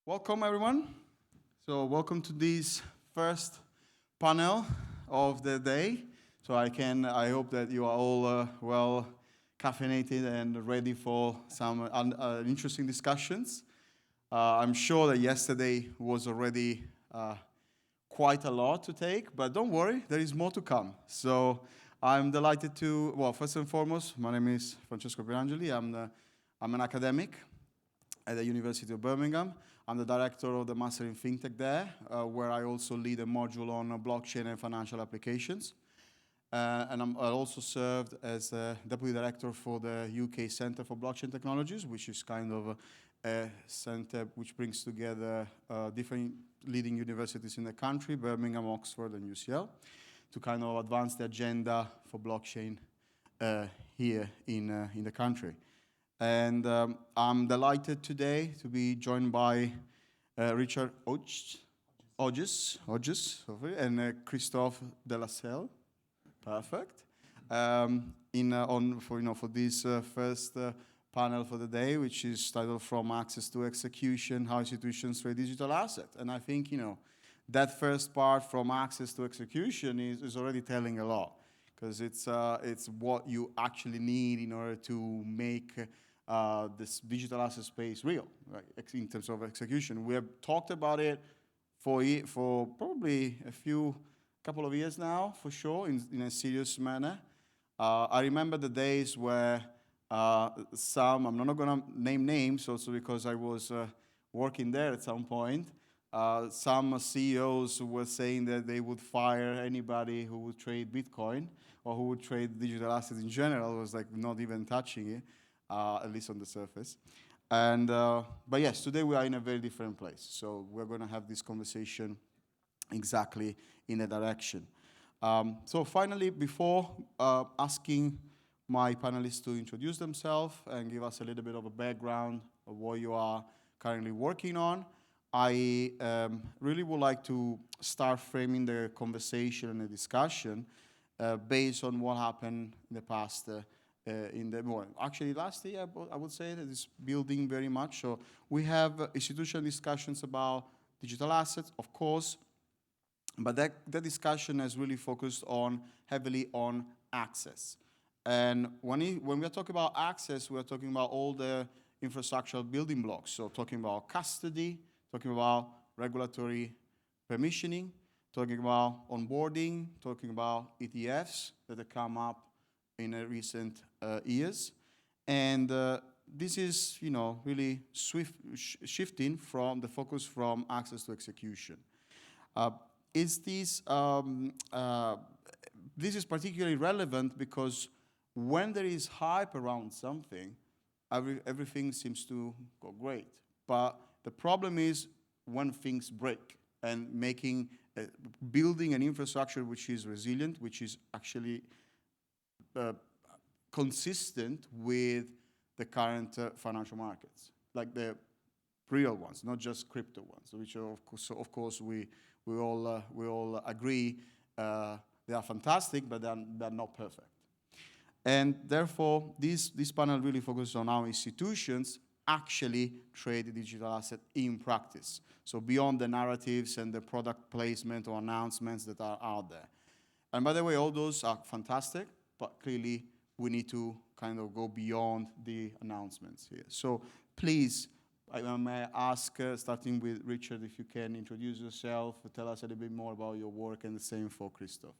Welcome, everyone. So welcome to this first panel of the day. So I hope that you are all well caffeinated and ready for some interesting discussions. I'm sure that yesterday was already quite a lot to take, but don't worry, there is more to come. So I'm delighted to, well, first and foremost, my name is Francesco Pierangeli. I'm an academic at the University of Birmingham. I'm the director of the Master in FinTech there, where I also lead a module on blockchain and financial applications. And I also served as Deputy Director for the UK Centre for Blockchain Technologies, which is kind of a centre which brings together different leading universities in the country, Birmingham, Oxford, and UCL, to kind of advance the agenda for blockchain here in the country. And I'm delighted today to be joined by Richard Hodges, and Christophe de Celle. Perfect. For this first panel for the day, which is titled "From Access to Execution: How Institutions Trade Digital Assets." And I think that first part, from access to execution, is already telling a lot, because it's what you actually need in order to make this digital asset space real, right, in terms of execution. We have talked about it for probably couple of years now, for sure, in a serious manner. I remember the days where I'm not going to name names, also because I was working there at some point. Some CEOs were saying that they would fire anybody who would trade Bitcoin or who would trade digital assets in general. It was like not even touching it. At least on the surface. But yes, today we are in a very different place. So we're going to have this conversation exactly in a direction. So finally, before asking my panelists to introduce themselves and give us a little bit of a background of what you are currently working on, I really would like to start framing the conversation and the discussion based on what happened in the past actually last year, I would say that it's building very much. So we have institutional discussions about digital assets, of course, but that discussion has really focused heavily on access. And when we are talking about access, we are talking about all the infrastructural building blocks. So talking about custody, talking about regulatory permissioning, talking about onboarding, talking about ETFs that have come up in recent years. And this is, really shifting from the focus from access to execution. This is particularly relevant because when there is hype around something, everything seems to go great. But the problem is when things break, and building an infrastructure which is resilient, which is actually consistent with the current financial markets, like the real ones, not just crypto ones, which are, of course we all agree they are fantastic, but they're not perfect. And therefore, this panel really focuses on how institutions actually trade digital asset in practice. So beyond the narratives and the product placement or announcements that are out there. And by the way, all those are fantastic, but clearly we need to kind of go beyond the announcements here. So please, I may ask, starting with Richard, if you can introduce yourself, tell us a little bit more about your work, and the same for Christophe.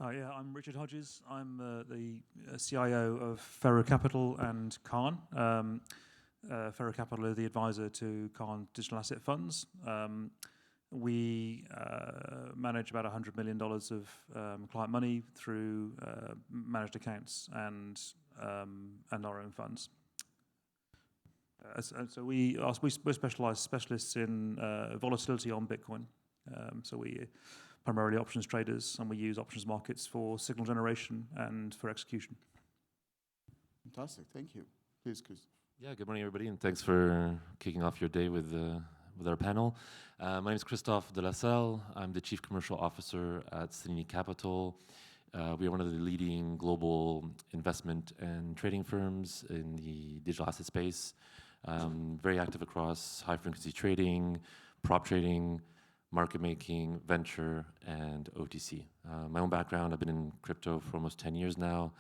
Yeah, I'm Richard Hodges. I'm the CIO of Ferro Capital and CAAN. Ferro Capital is the advisor to CAAN Digital Asset Funds. We manage about $100 million of client money through managed accounts and our own funds. So we're specialists in volatility on Bitcoin. So we primarily options traders, and we use options markets for signal generation and for execution. Fantastic, thank you. Please, Chris. Yeah, good morning, everybody, and thanks for kicking off your day with our panel. My name is Christophe de Celle. I'm the Chief Commercial Officer at Selini Capital. We are one of the leading global investment and trading firms in the digital asset space. Very active across high-frequency trading, prop trading, market making, venture, and OTC. My own background, I've been in crypto for almost 10 years now.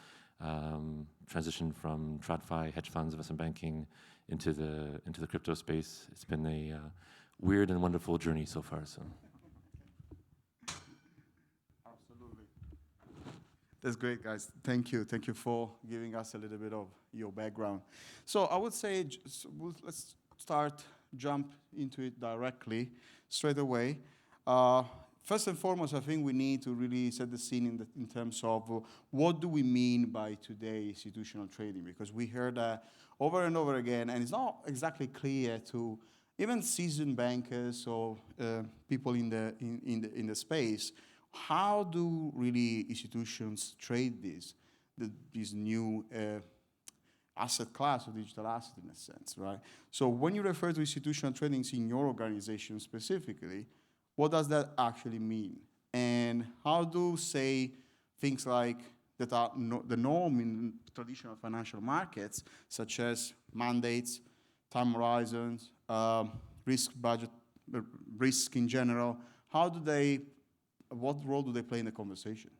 Transitioned from TradFi, hedge funds, investment banking, into the crypto space. It's been a weird and wonderful journey so far. So. Absolutely. That's great, guys. Thank you. Thank you for giving us a little bit of your background. So I would say let's jump into it directly, straight away. First and foremost, I think we need to really set the scene in terms of what do we mean by today institutional trading, because we heard that over and over again, and it's not exactly clear to even seasoned bankers or people in the space. How do really institutions trade this new asset class or digital asset in a sense, right? So when you refer to institutional trading in your organization specifically, what does that actually mean? And how do, say, things like that are the norm in traditional financial markets, such as mandates, time horizons, risk budget, risk in general, what role do they play in the conversation?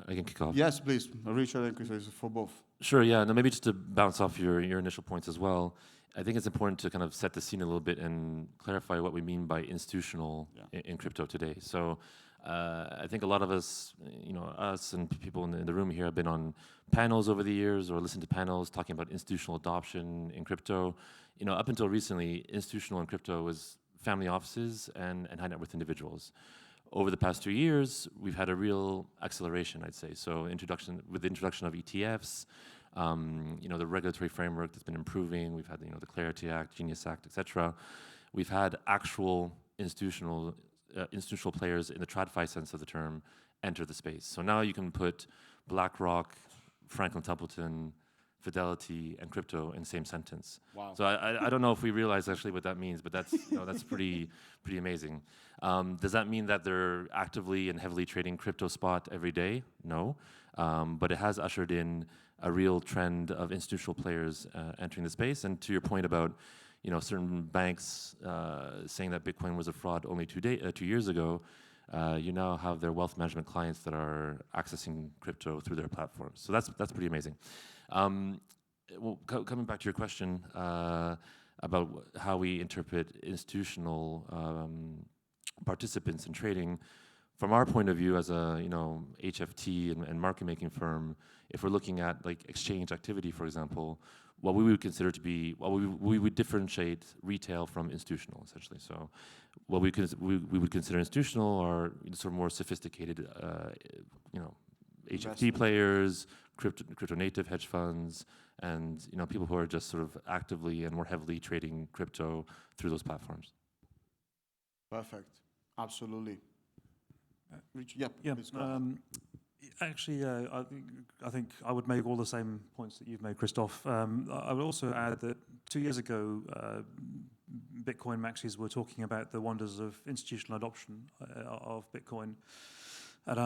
I can kick off. Yes, please. Richard and Christophe, for both. Sure, yeah. No, maybe just to bounce off your initial points as well, I think it's important to kind of set the scene a little bit and clarify what we mean by institutional in crypto today. So I think a lot of us, us and people in the room here have been on panels over the years or listened to panels talking about institutional adoption in crypto. Up until recently, institutional in crypto was family offices and high net worth individuals. Over the past 2 years, we've had a real acceleration, I'd say. So with the introduction of ETFs, the regulatory framework that's been improving. We've had the Clarity Act, Genius Act, etc. We've had actual institutional players in the TradFi sense of the term enter the space. So now you can put BlackRock, Franklin Templeton, Fidelity, and crypto in the same sentence. Wow. So I don't know if we realize actually what that means, but that's that's pretty amazing. Does that mean that they're actively and heavily trading crypto spot every day? No, but it has ushered in a real trend of institutional players entering the space. And to your point about certain banks saying that Bitcoin was a fraud only 2 years ago, you now have their wealth management clients that are accessing crypto through their platforms. So that's pretty amazing. Coming back to your question about how we interpret institutional participants in trading, from our point of view as a HFT and market making firm, if we're looking at like exchange activity, for example, what we would consider to be we would differentiate retail from institutional essentially. So what we would consider institutional are sort of more sophisticated HFT players, crypto native hedge funds, and people who are just sort of actively and more heavily trading crypto through those platforms. Perfect. Absolutely. Richard, Yeah. please go ahead. Actually, I think I would make all the same points that you've made, Christophe. I would also add that 2 years ago, Bitcoin maxis were talking about the wonders of institutional adoption of Bitcoin. And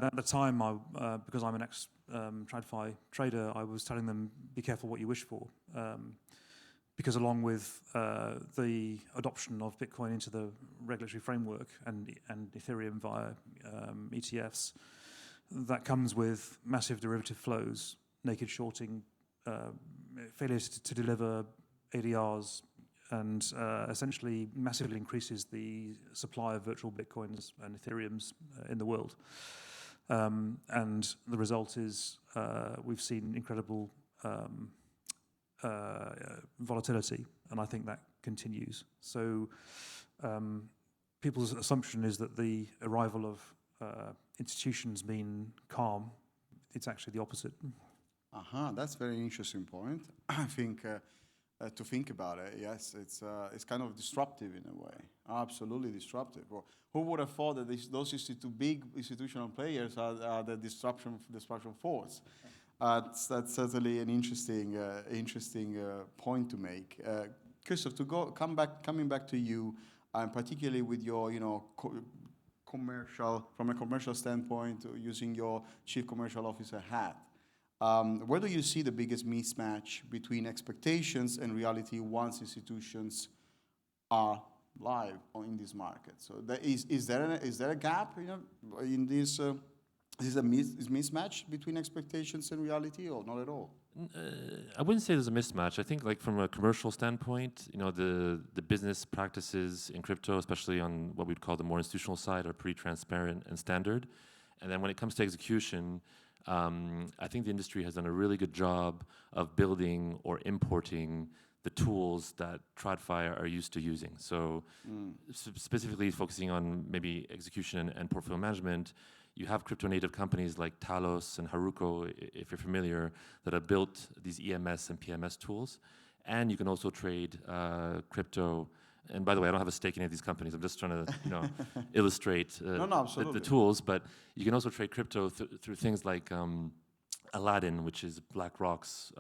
at the time, because I'm an ex-TradFi trader, I was telling them, be careful what you wish for. Because along with the adoption of Bitcoin into the regulatory framework and Ethereum via ETFs, that comes with massive derivative flows, naked shorting, failures to deliver ADRs, and essentially massively increases the supply of virtual Bitcoins and Ethereums in the world. And the result is we've seen incredible volatility, and I think that continues. So people's assumption is that the arrival of institutions mean calm. It's actually the opposite. That's a very interesting point. I think to think about it, yes, it's kind of disruptive in a way. Absolutely disruptive. Well, who would have thought that those big institutional players are the disruption force? That's certainly an interesting point to make. Christophe, coming back to you, and particularly with your from a commercial standpoint, using your chief commercial officer hat. Where do you see the biggest mismatch between expectations and reality once institutions are live in this market? So is there a gap, in this? Is a mismatch between expectations and reality, or not at all? I wouldn't say there's a mismatch. I think, like, from a commercial standpoint, the business practices in crypto, especially on what we'd call the more institutional side, are pretty transparent and standard. And then when it comes to execution, I think the industry has done a really good job of building or importing the tools that TradFi are used to using. So specifically focusing on maybe execution and portfolio management, you have crypto-native companies like Talos and Haruko, if you're familiar, that have built these EMS and PMS tools. And you can also trade crypto. And by the way, I don't have a stake in any of these companies. I'm just trying to illustrate the tools. But you can also trade crypto through things like Aladdin, which is BlackRock's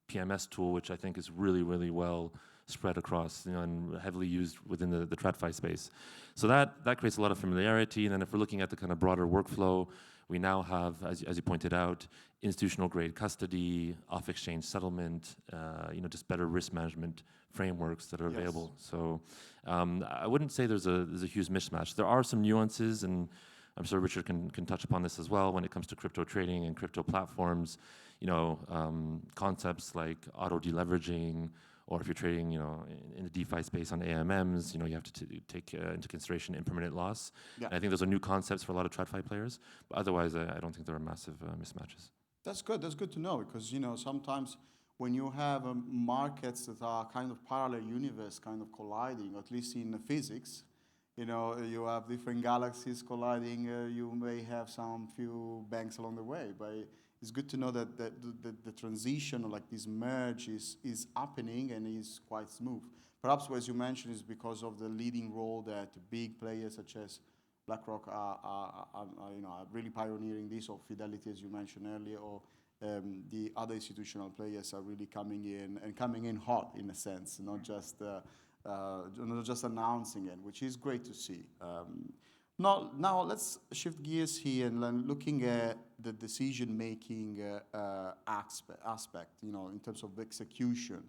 PMS tool, which I think is really, really well spread across, and heavily used within the TradFi space. So that creates a lot of familiarity. And then if we're looking at the kind of broader workflow, we now have, as you pointed out, institutional grade custody, off-exchange settlement, just better risk management frameworks that are available. So I wouldn't say there's a huge mismatch. There are some nuances, and I'm sure Richard can touch upon this as well when it comes to crypto trading and crypto platforms. Concepts like auto deleveraging, or if you're trading, in the DeFi space on AMMs, you have to take into consideration impermanent loss. Yeah. And I think those are new concepts for a lot of TradFi players. But otherwise, I don't think there are massive mismatches. That's good. That's good to know, because sometimes when you have markets that are kind of parallel universe kind of colliding, at least in physics, you have different galaxies colliding. You may have some few banks along the way, but it's good to know that the transition, or like this merge, is happening and is quite smooth. Perhaps, as you mentioned, is because of the leading role that big players such as BlackRock are really pioneering this, or Fidelity, as you mentioned earlier, or the other institutional players are really coming in hot, in a sense, not just announcing it, which is great to see. Now let's shift gears here and looking at the decision-making aspect, in terms of execution.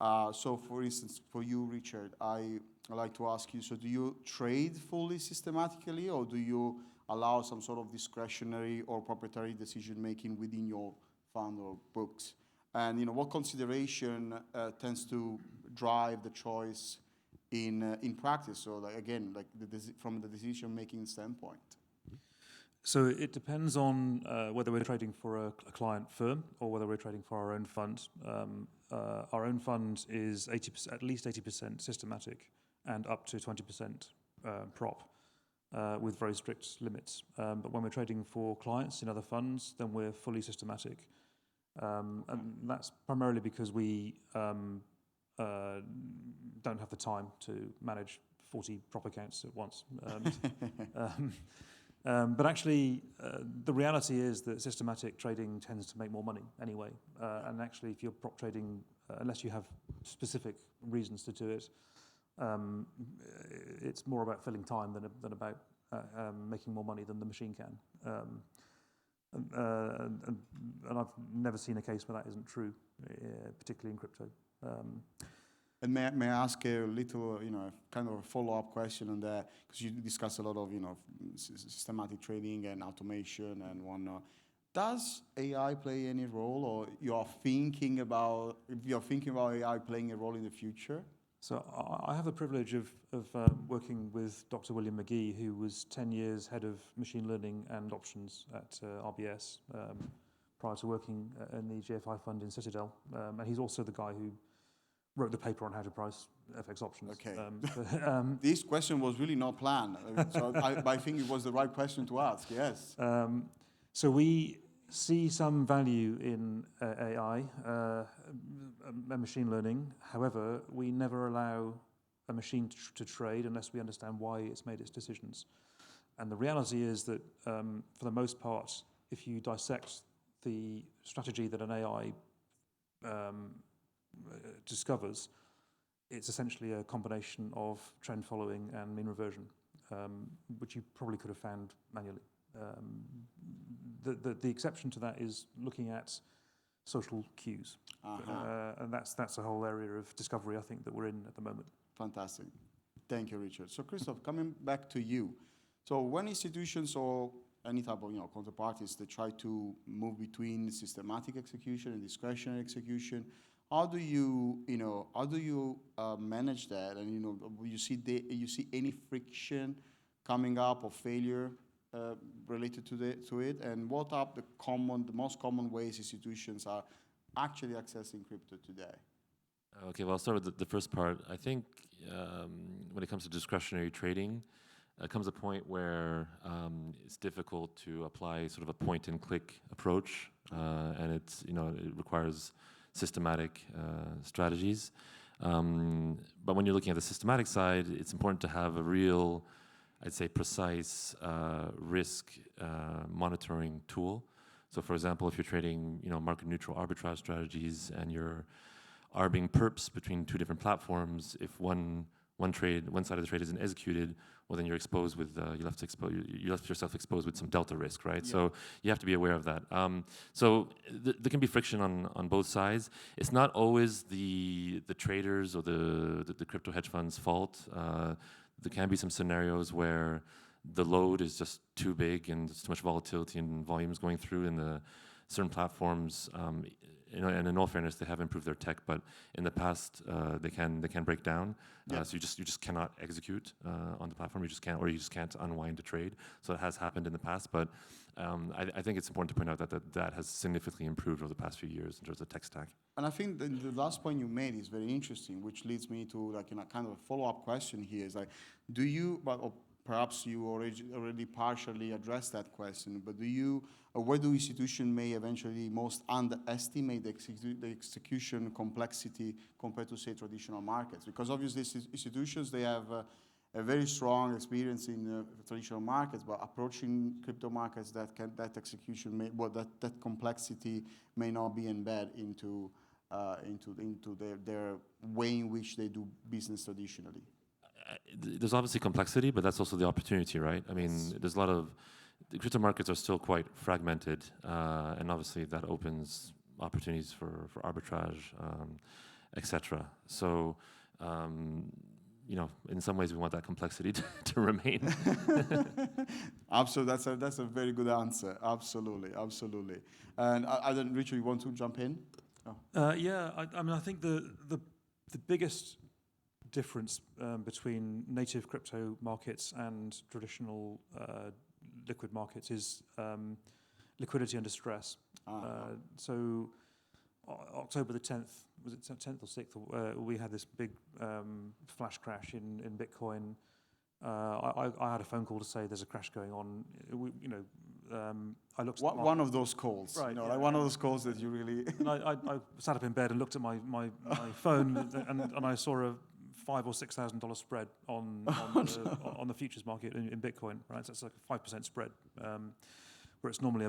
So, for instance, for you, Richard, I'd like to ask you, so do you trade fully systematically, or do you allow some sort of discretionary or proprietary decision-making within your fund or books? And, what consideration tends to drive the choice in practice? So, from the decision-making standpoint. So it depends on whether we're trading for a client firm or whether we're trading for our own fund. Our own fund is at least 80% systematic and up to 20% prop, with very strict limits. But when we're trading for clients in other funds, then we're fully systematic. And that's primarily because we don't have the time to manage 40 prop accounts at once. But actually, the reality is that systematic trading tends to make more money anyway. And actually, if you're prop trading, unless you have specific reasons to do it, it's more about filling time than about making more money than the machine can. And I've never seen a case where that isn't true, particularly in crypto. And may I ask a little, kind of a follow-up question on that, because you discuss a lot of, systematic trading and automation and whatnot. Does AI play any role, or if you're thinking about AI playing a role in the future? So I have the privilege of working with Dr. William McGee, who was 10 years head of machine learning and options at RBS, prior to working in the GFI fund in Citadel. And he's also the guy who wrote the paper on how to price FX options. Okay. This question was really not planned, so I think it was the right question to ask. Yes. So we see some value in AI, machine learning. However, we never allow a machine to trade unless we understand why it's made its decisions. And the reality is that, for the most part, if you dissect the strategy that an AI discovers, it's essentially a combination of trend following and mean reversion, which you probably could have found manually. The exception to that is looking at social cues, and that's a whole area of discovery I think that we're in at the moment. Fantastic. Thank you, Richard. So, Christophe, coming back to you. So, when institutions or any type of counterparties, they try to move between systematic execution and discretionary execution, how do you manage that? And you see any friction coming up or failure related to it? And what are the most common ways institutions are actually accessing crypto today? Okay, well, I'll start with the first part. I think when it comes to discretionary trading, comes a point where it's difficult to apply sort of a point-and-click approach, and it requires systematic strategies. But when you're looking at the systematic side, it's important to have a real, I'd say, precise risk monitoring tool. So, for example, if you're trading, market-neutral arbitrage strategies, and you're arbing perps between two different platforms, if one side of the trade isn't executed, well, then you're exposed with you left yourself exposed with some delta risk, right? Yeah. So you have to be aware of that. So there can be friction on both sides. It's not always the traders or the crypto hedge funds' fault. There can be some scenarios where the load is just too big and there's too much volatility and volumes going through in the certain platforms. And in all fairness, they have improved their tech, but in the past, they can break down. Yeah. So you just cannot execute on the platform. You just can't unwind a trade. So it has happened in the past, but I think it's important to point out that has significantly improved over the past few years in terms of tech stack. And I think the last point you made is very interesting, which leads me to kind of a follow-up question here. Is or perhaps you already partially addressed that question, but where do institutions may eventually most underestimate the execution complexity compared to, say, traditional markets? Because obviously institutions, they have a very strong experience in traditional markets, but approaching crypto markets, that complexity may not be embedded into their way in which they do business traditionally. There's obviously complexity, but that's also the opportunity, right? I mean, there's the crypto markets are still quite fragmented, and obviously that opens opportunities for arbitrage, etc. So, in some ways we want that complexity to remain. Absolutely, that's a very good answer. Absolutely. And Richard, you want to jump in? Oh. Yeah, I mean, I think the biggest difference between native crypto markets and traditional liquid markets is liquidity under stress. So October the 10th, was it 10th or 6th? We had this big flash crash in Bitcoin. I had a phone call to say there's a crash going on. I looked at one of those calls, right? Like one of those calls that you really. And I sat up in bed and looked at my phone, and I saw a $5,000 or $6,000 spread on the futures market in Bitcoin, right? So it's like a 5% spread, where it's normally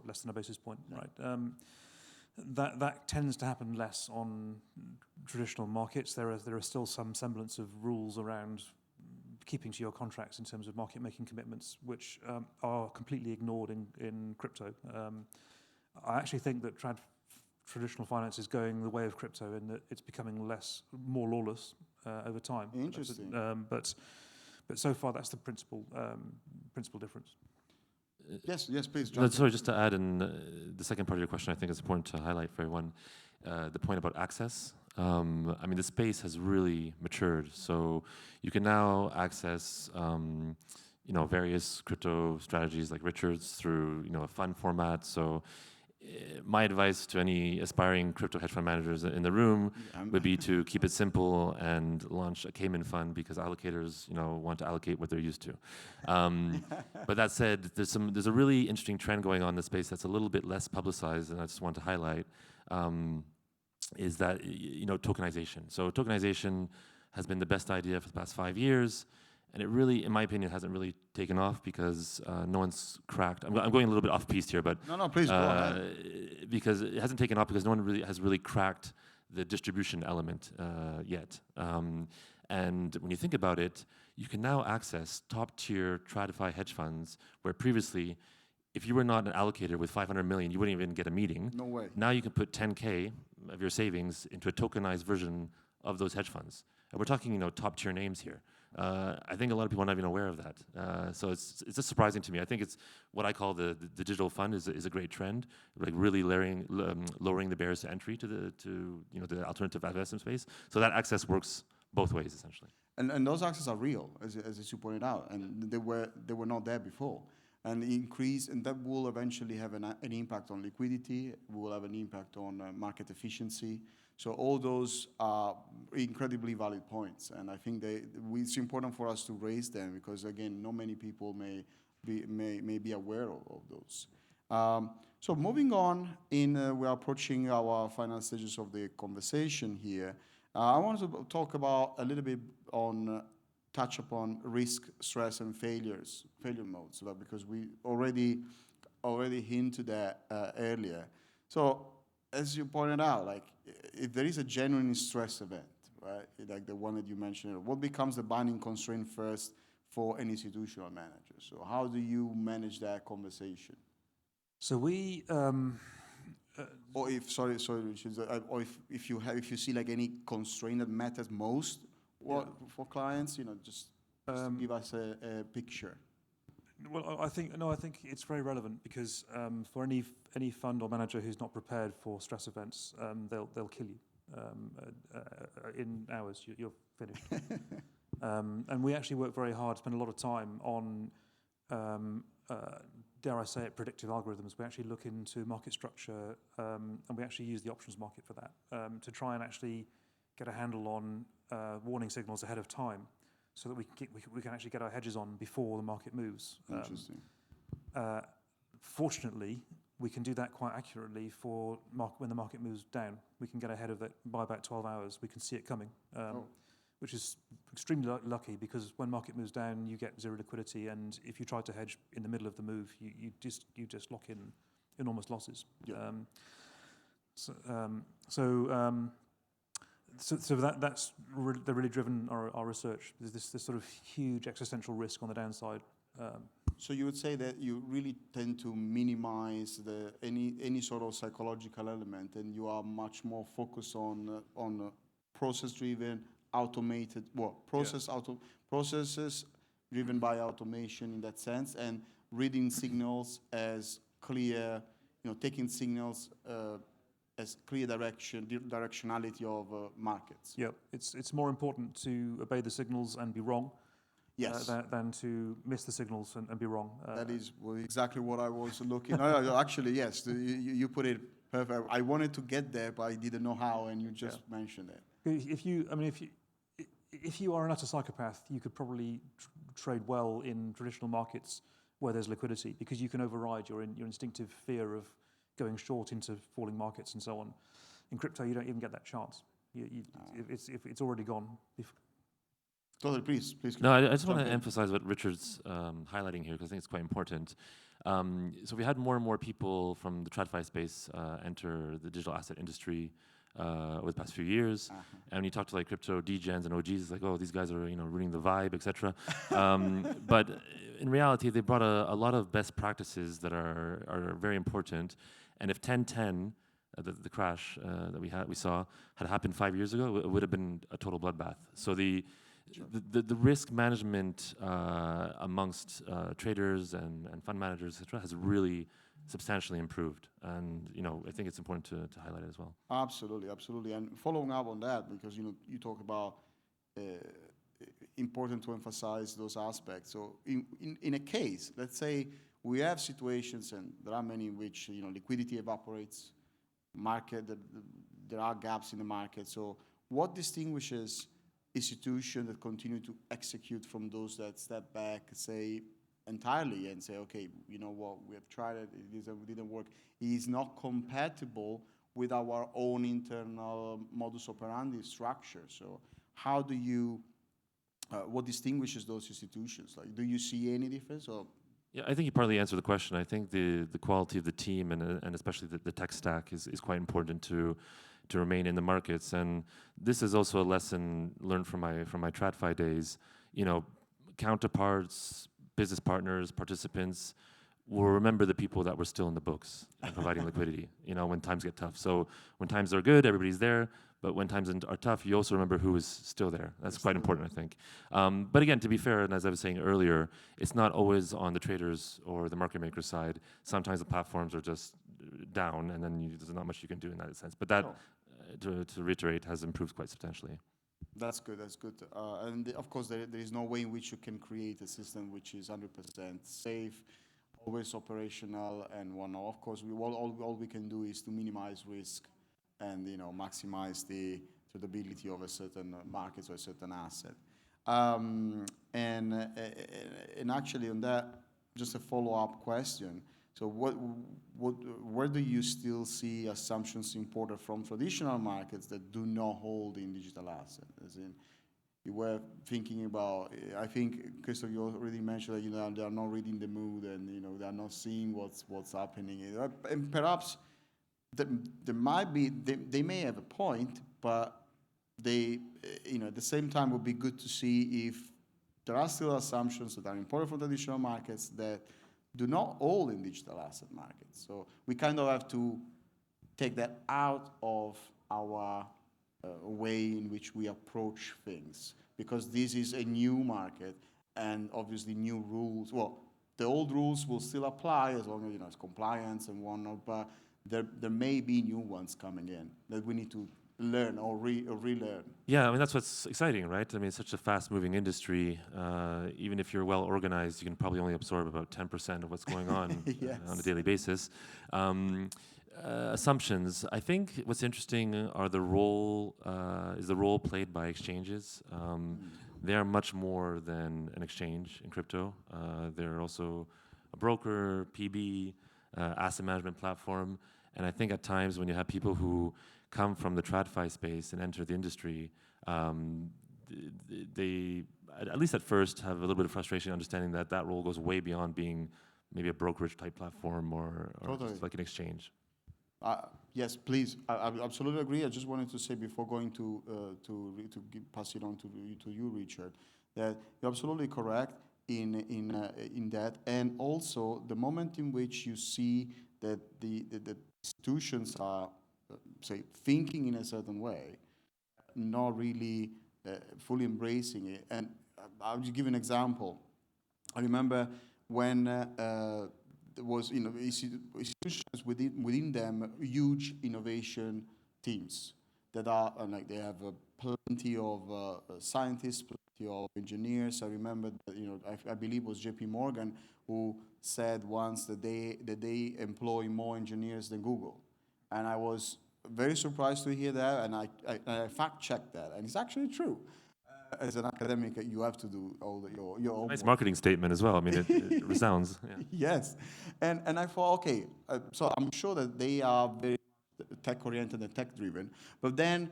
less than a basis point, right? That tends to happen less on traditional markets. There are still some semblance of rules around keeping to your contracts in terms of market making commitments, which are completely ignored in crypto. I actually think that traditional finance is going the way of crypto, in that it's becoming more lawless over time. Interesting. But so far, that's the principal difference. Yes, please. John. Sorry, just to add in the second part of your question, I think it's important to highlight for everyone the point about access. I mean, the space has really matured, so you can now access various crypto strategies like Richard's through a fund format. So my advice to any aspiring crypto hedge fund managers in the room would be to keep it simple and launch a Cayman fund, because allocators, want to allocate what they're used to. But that said, there's a really interesting trend going on in the space that's a little bit less publicized, and I just want to highlight, is that tokenization. So tokenization has been the best idea for the past 5 years. And it really, in my opinion, hasn't really taken off because no one's cracked. I'm going a little bit off piste here, but no, please go ahead. Because it hasn't taken off because no one really has cracked the distribution element yet. And when you think about it, you can now access top-tier TradFi hedge funds where previously, if you were not an allocator with 500 million, you wouldn't even get a meeting. No way. Now you can put 10K of your savings into a tokenized version of those hedge funds. And we're talking, top-tier names here. I think a lot of people are not even aware of that. So it's just surprising to me. I think it's what I call the digital fund is a great trend, like really lowering the barriers to entry to the alternative investment space. So that access works both ways essentially. And those access are real, as you pointed out, and they were not there before. And that will eventually have an impact on liquidity. Will have an impact on market efficiency. So all those are incredibly valid points, and I think it's important for us to raise them because again, not many people may be aware of those. So moving on, we are approaching our final stages of the conversation here. I want to talk about a little bit touch upon risk, stress, and failure modes, because we already hinted that earlier. So as you pointed out, like if there is a genuine stress event, right, like the one that you mentioned, what becomes the binding constraint first for an institutional manager? So how do you manage that conversation? So we. Or if you see like any constraint that matters most for clients, just to give us a picture. Well, I think it's very relevant because for any fund or manager who's not prepared for stress events, they'll kill you in hours. You're finished. And we actually work very hard, spend a lot of time on, dare I say it, predictive algorithms. We actually look into market structure, and we actually use the options market for that to try and actually get a handle on warning signals ahead of time, so that we can actually get our hedges on before the market moves. Interesting. Fortunately, we can do that quite accurately when the market moves down. We can get ahead of it by about 12 hours. We can see it coming, which is extremely lucky because when market moves down, you get zero liquidity, and if you try to hedge in the middle of the move, you just lock in enormous losses. Yeah. So that's really driven our research. There's this sort of huge existential risk on the downside. So you would say that you really tend to minimize any sort of psychological element, and you are much more focused on process-driven, automated processes driven by automation in that sense, and reading signals as clear, taking signals as clear directionality of markets. Yeah, it's more important to obey the signals and be wrong, yes, than to miss the signals and be wrong. That is exactly what I was looking. No, actually, yes, you put it perfect. I wanted to get there, but I didn't know how, and you just mentioned it. If you are an utter psychopath, you could probably trade well in traditional markets where there's liquidity because you can override your instinctive fear of going short into falling markets and so on. In crypto, you don't even get that chance. It's already gone. Totally, please. No, I just want to emphasize what Richard's highlighting here because I think it's quite important. So we had more and more people from the TradFi space enter the digital asset industry over the past few years. And when you talk to like crypto degens and OGs, it's like, oh, these guys are ruining the vibe, etc. But in reality, they brought a lot of best practices that are very important. And if 1010, the crash that we saw, had happened 5 years ago, it would have been a total bloodbath. So the risk management amongst traders and fund managers, etc., has really substantially improved, and I think it's important to highlight it as well. Absolutely. And following up on that, because you talk about important to emphasize those aspects. So in a case, let's say we have situations, and there are many in which liquidity evaporates, there are gaps in the market. So what distinguishes institutions that continue to execute from those that step back, say, entirely and say, okay, you know what, we have tried it, it didn't work. It is not compatible with our own internal modus operandi structure. So how do you, what distinguishes those institutions? Like, do you see any difference? Or? Yeah, I think you partly answered the question. I think the quality of the team and especially the tech stack is quite important to to remain in the markets. And this is also a lesson learned from my TradFi days. You know, counterparts, business partners, participants will remember the people that were still in the books and providing liquidity, you know, when times get tough. So when times are good, everybody's there. But when times are tough, you also remember who is still there. That's quite important, I think. But again, to be fair, and as I was saying earlier, it's not always on the traders or the market maker side. Sometimes the platforms are just down, and then there's not much you can do in that sense. But that, to reiterate, has improved quite substantially. That's good, that's good. And of course, there is no way in which you can create a system which is 100% safe, always operational, and whatnot. Of course, all we can do is to minimize risk and, you know, maximize the tradability of a certain market or a certain asset. And actually on that, just a follow-up question. So where do you still see assumptions imported from traditional markets that do not hold in digital assets? As in, you were thinking about, I think, Christophe, you already mentioned that, you know, they are not reading the mood and, you know, they are not seeing what's happening. And perhaps there might be, they may have a point, but they, you know, at the same time, it would be good to see if there are still assumptions that are important for traditional markets that do not hold in digital asset markets. So we kind of have to take that out of our way in which we approach things, because this is a new market and obviously new rules. Well, the old rules will still apply as long as, you know, it's compliance and whatnot, but there may be new ones coming in that we need to learn or relearn. Yeah, I mean, that's what's exciting, right? I mean, it's such a fast-moving industry. Even if you're well organized, you can probably only absorb about 10% of what's going on Yes. On a daily basis. Assumptions. I think what's interesting are the role played by exchanges. They are much more than an exchange in crypto. They're also a broker, PB, asset management platform. And I think at times when you have people who come from the TradFi space and enter the industry, they, at least at first, have a little bit of frustration understanding that that role goes way beyond being maybe a brokerage type platform or Totally. just like an exchange. Yes, please. I absolutely agree. I just wanted to say before going pass it on to you, Richard, that you're absolutely correct in that, and also the moment in which you see that the institutions are say thinking in a certain way, not really fully embracing it. And I'll just give an example. I remember when there was, you know, institutions within them huge innovation teams that are like they have plenty of scientists, plenty of engineers. I remember that, you know, I believe it was JP Morgan who said once that they employ more engineers than Google, and I was very surprised to hear that, and I fact-checked that, and it's actually true. As an academic, you have to do all your own Nice work. marketing statement as well. I mean, it resounds. Yeah. Yes, and I thought, okay, so I'm sure that they are very tech-oriented and tech-driven, but then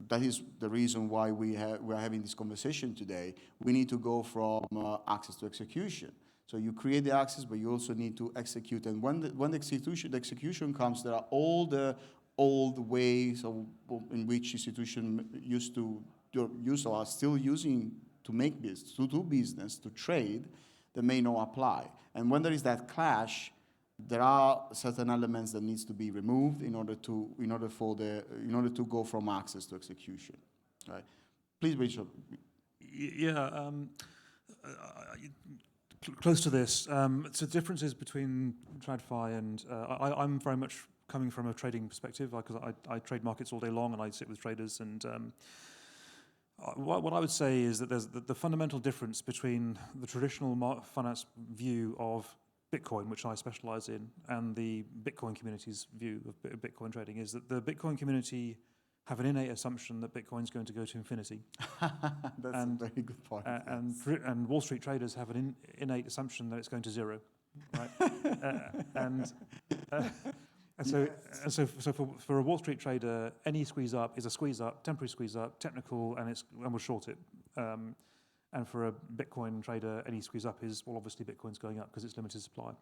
that is the reason why we're having this conversation today. We need to go from access to execution. So you create the access, but you also need to execute. And when the execution comes, there are all the old ways in which institutions used to use or are still using to make business, to do business, to trade, that may not apply. And when there is that clash, there are certain elements that needs to be removed in order to go from access to execution. Right? Please, Richard. Yeah. Close to this. So differences between TradFi and I'm very much coming from a trading perspective, because I trade markets all day long and I sit with traders. And what I would say is that there's the fundamental difference between the traditional finance view of Bitcoin, which I specialize in, and the Bitcoin community's view of Bitcoin trading is that the Bitcoin community have an innate assumption that Bitcoin's going to go to infinity. That's a very good point. And Wall Street traders have an innate assumption that it's going to zero, right? So for a Wall Street trader, any squeeze up is a squeeze up, temporary squeeze up, technical, and we'll short it. And for a Bitcoin trader, any squeeze up is, well, obviously Bitcoin's going up because it's limited supply.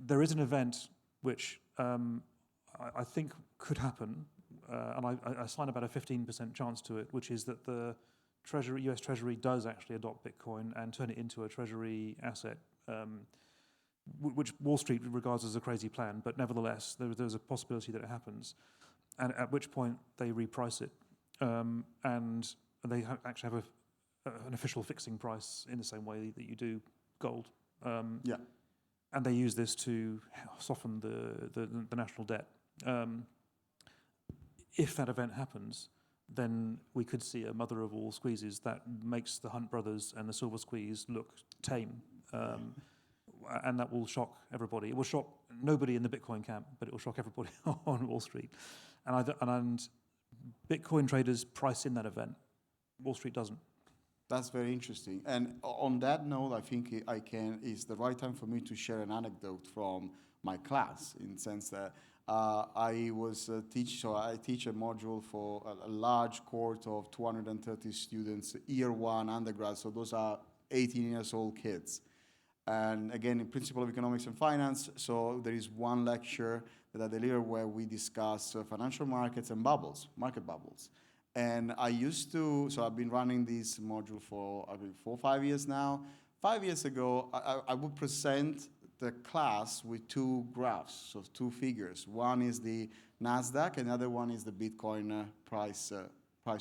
There is an event which I think could happen, and I assign about a 15% chance to it, which is that the US Treasury does actually adopt Bitcoin and turn it into a Treasury asset, which Wall Street regards as a crazy plan, but nevertheless, there's a possibility that it happens, and at which point they reprice it, and they actually have an official fixing price in the same way that you do gold. And they use this to soften the national debt. If that event happens, then we could see a mother of all squeezes that makes the Hunt brothers and the Silver Squeeze look tame. And that will shock everybody. It will shock nobody in the Bitcoin camp, but it will shock everybody on Wall Street. And Bitcoin traders price in that event. Wall Street doesn't. That's very interesting. And on that note, I think it's the right time for me to share an anecdote from my class, in the sense that I was so I teach a module for a large cohort of 230 students, year one undergrad, so those are 18 years old kids. And again, in Principle of Economics and Finance, so there is one lecture that I deliver where we discuss financial markets and bubbles, market bubbles. And so I've been running this module for 4 or 5 years now. 5 years ago, I would present the class with 2 graphs, so 2 figures. One is the NASDAQ, and the other one is the Bitcoin price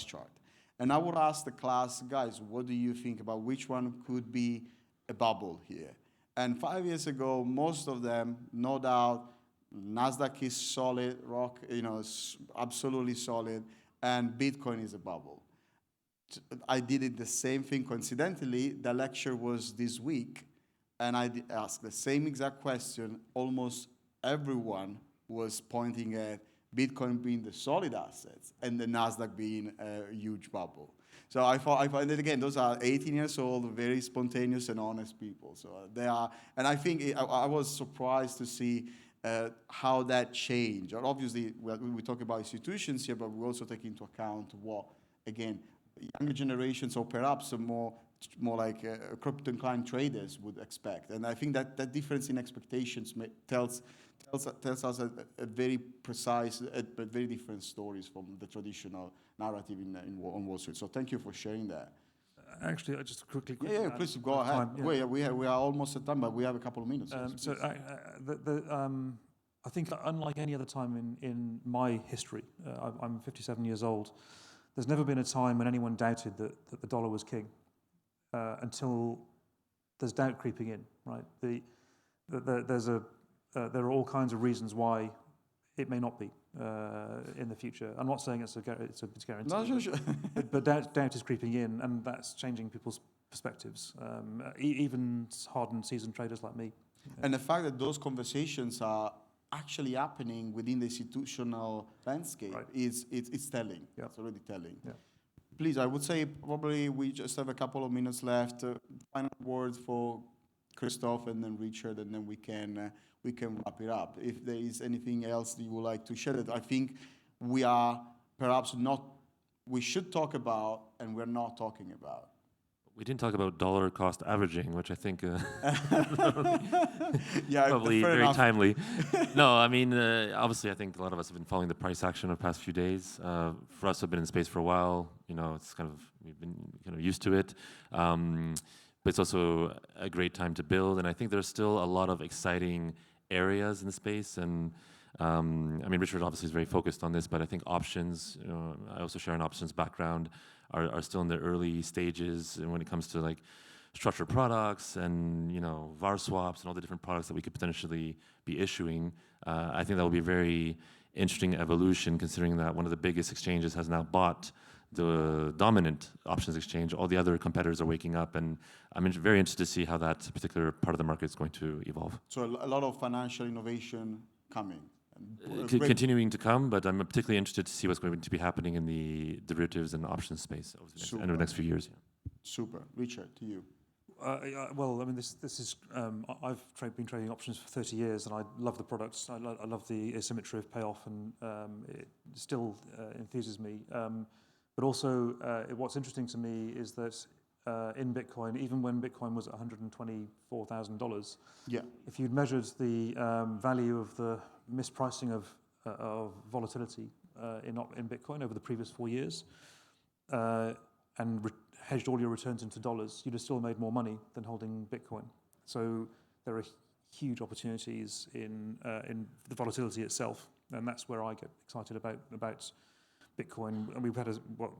chart. And I would ask the class, guys, what do you think about which one could be a bubble here? And 5 years ago, most of them, no doubt, NASDAQ is solid, absolutely solid, and Bitcoin is a bubble. I did it the same thing. Coincidentally, the lecture was this week, and I asked the same exact question. Almost everyone was pointing at Bitcoin being the solid assets and the NASDAQ being a huge bubble. So I find that, again, those are 18 years old, very spontaneous and honest people. So they are, and I think I was surprised to see how that changed. And obviously, we talk about institutions here, but we also take into account what, again, younger generations, or perhaps more like crypto-inclined traders would expect. And I think that difference in expectations tells us a very precise, but very different stories from the traditional narrative on Wall Street. So thank you for sharing that. Actually, just quickly. Yeah, please go ahead. We are almost at time, but we have a couple of minutes. I think unlike any other time in my history, I'm 57 years old, there's never been a time when anyone doubted that the dollar was king until there's doubt creeping in, right? There are all kinds of reasons why it may not be in the future. I'm not saying it's guaranteed, no, sure. but doubt is creeping in, and that's changing people's perspectives, even hardened, seasoned traders like me. And the fact that those conversations are actually happening within the institutional landscape it's telling. Yeah. It's already telling. Yeah. Please, I would say probably we just have a couple of minutes left. Final words for Christophe and then Richard, and then we can wrap it up. If there is anything else that you would like to share that I think we should talk about and we're not talking about. We didn't talk about dollar cost averaging, which I think yeah, probably very timely. No, I mean, obviously, I think a lot of us have been following the price action of the past few days. For us who've been in space for a while, it's we've been kind of used to it. But it's also a great time to build, and I think there's still a lot of exciting areas in the space. And I mean, Richard obviously is very focused on this, but I think options, I also share an options background, are still in the early stages. And when it comes to like structured products and VAR swaps and all the different products that we could potentially be issuing, I think that will be a very interesting evolution, considering that one of the biggest exchanges has now bought the dominant options exchange. All the other competitors are waking up, and I'm very interested to see how that particular part of the market is going to evolve. So a lot of financial innovation coming. Continuing to come, but I'm particularly interested to see what's going to be happening in the derivatives and options space over the next few years. Super. Richard, to you. Well, I mean, this is. I've been trading options for 30 years, and I love the products. I love the asymmetry of payoff, and it still enthuses me. But also, what's interesting to me is that in Bitcoin, even when Bitcoin was at $124,000, if you'd measured the value of the mispricing of of volatility in Bitcoin over the previous 4 years, and hedged all your returns into dollars, you'd have still made more money than holding Bitcoin. So there are huge opportunities in the volatility itself, and that's where I get excited about Bitcoin. And we've had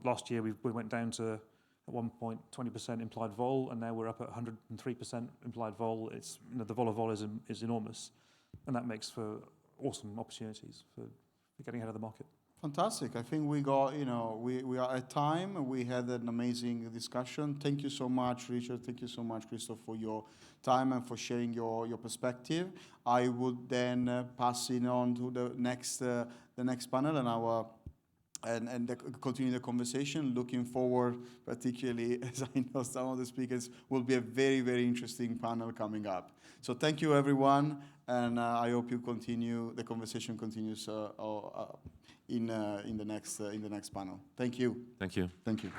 last year we went down to at one point 20% implied vol, and now we're up at 103% implied vol. It's the vol is enormous, and that makes for awesome opportunities for getting ahead of the market. Fantastic. I think we got, we are at time. We had an amazing discussion. Thank you so much, Richard. Thank you so much, Christophe, for your time and for sharing your perspective. I would then pass it on to the next panel and continue the conversation. Looking forward, particularly as I know some of the speakers will be a very, very interesting panel coming up. So thank you, everyone, and I hope the conversation continues in the next panel. Thank you. Thank you. Thank you.